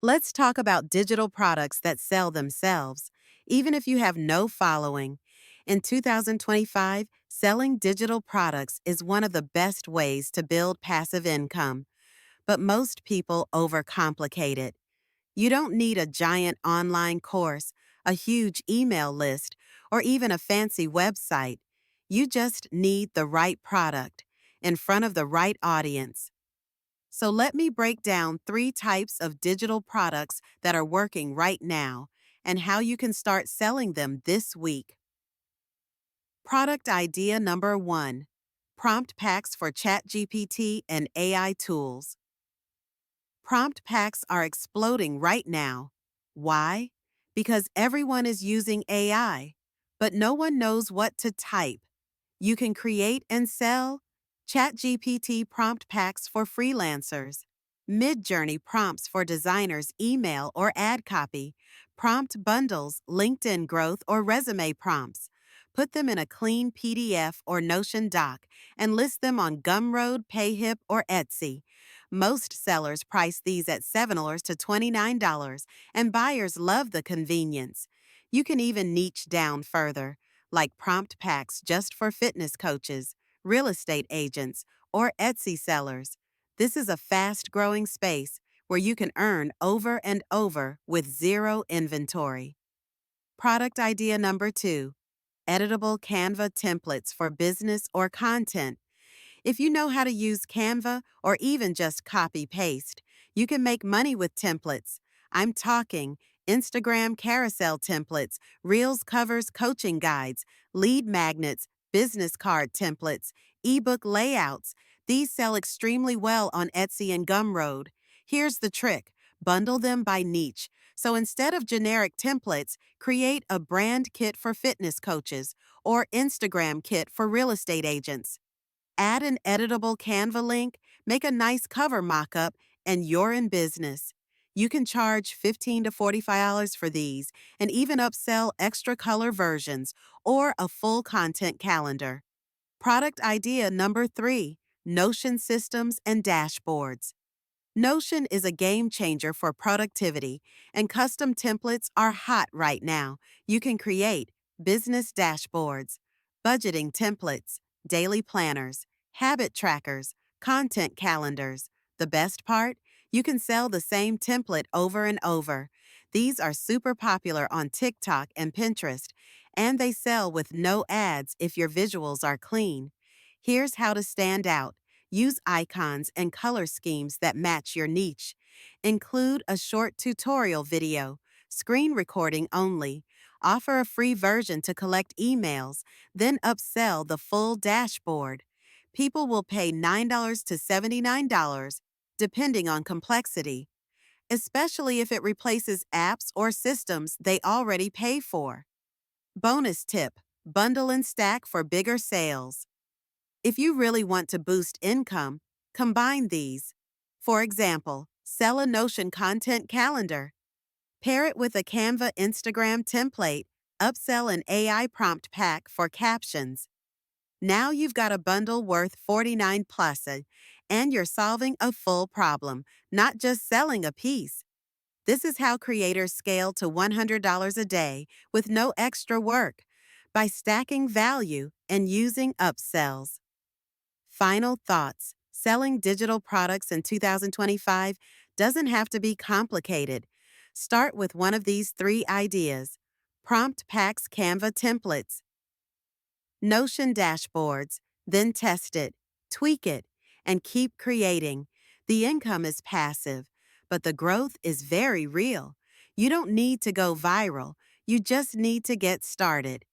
Let's talk about digital products that sell themselves, even if you have no following. In 2025, selling digital products is one of the best ways to build passive income, but most people overcomplicate it. You don't need a giant online course, a huge email list, or even a fancy website. You just need the right product in front of the right audience. So let me break down three types of digital products that are working right now and how you can start selling them this week. Product idea number one: prompt packs for ChatGPT and AI tools. Prompt packs are exploding right now. Why? Because everyone is using AI, but no one knows what to type. You can create and sell ChatGPT prompt packs for freelancers, Midjourney prompts for designers' email or ad copy, prompt bundles, LinkedIn growth, or resume prompts. Put them in a clean PDF or Notion doc and list them on Gumroad, Payhip, or Etsy. Most sellers price these at $7 to $29, and buyers love the convenience. You can even niche down further, like prompt packs just for fitness coaches, real estate agents, or Etsy sellers. This is a fast growing space where you can earn over and over with zero inventory. Product idea number two: editable Canva templates for business or content. If you know how to use Canva or even just copy paste, you can make money with templates. I'm talking Instagram carousel templates, Reels covers, coaching guides, lead magnets, business card templates, ebook layouts. These sell extremely well on Etsy and Gumroad. Here's the trick: bundle them by niche. So instead of generic templates, create a brand kit for fitness coaches or Instagram kit for real estate agents. Add an editable Canva link, make a nice cover mockup, and you're in business. You can charge $15 to $45 for these and even upsell extra color versions or a full content calendar. Product idea number three: Notion systems and dashboards. Notion is a game changer for productivity, and custom templates are hot right now. You can create business dashboards, budgeting templates, daily planners, habit trackers, content calendars. The best part? You can sell the same template over and over. These are super popular on TikTok and Pinterest, and they sell with no ads if your visuals are clean. Here's how to stand out. Use icons and color schemes that match your niche. Include a short tutorial video, screen recording only. Offer a free version to collect emails, then upsell the full dashboard. People will pay $9 to $79, depending on complexity, especially if it replaces apps or systems they already pay for. Bonus tip: bundle and stack for bigger sales. If you really want to boost income, combine these. For example, sell a Notion content calendar. Pair it with a Canva Instagram template. Upsell an AI prompt pack for captions. Now you've got a bundle worth 49 plus, and you're solving a full problem, not just selling a piece. This is how creators scale to $100 a day with no extra work, by stacking value and using upsells. Final thoughts: selling digital products in 2025 doesn't have to be complicated. Start with one of these three ideas: prompt packs, Canva templates, Notion dashboards, then test it, tweak it, and keep creating. The income is passive, but the growth is very real. You don't need to go viral, you just need to get started.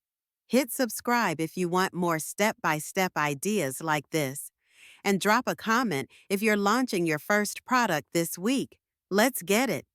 Hit subscribe if you want more step-by-step ideas like this. And drop a comment if you're launching your first product this week. Let's get it.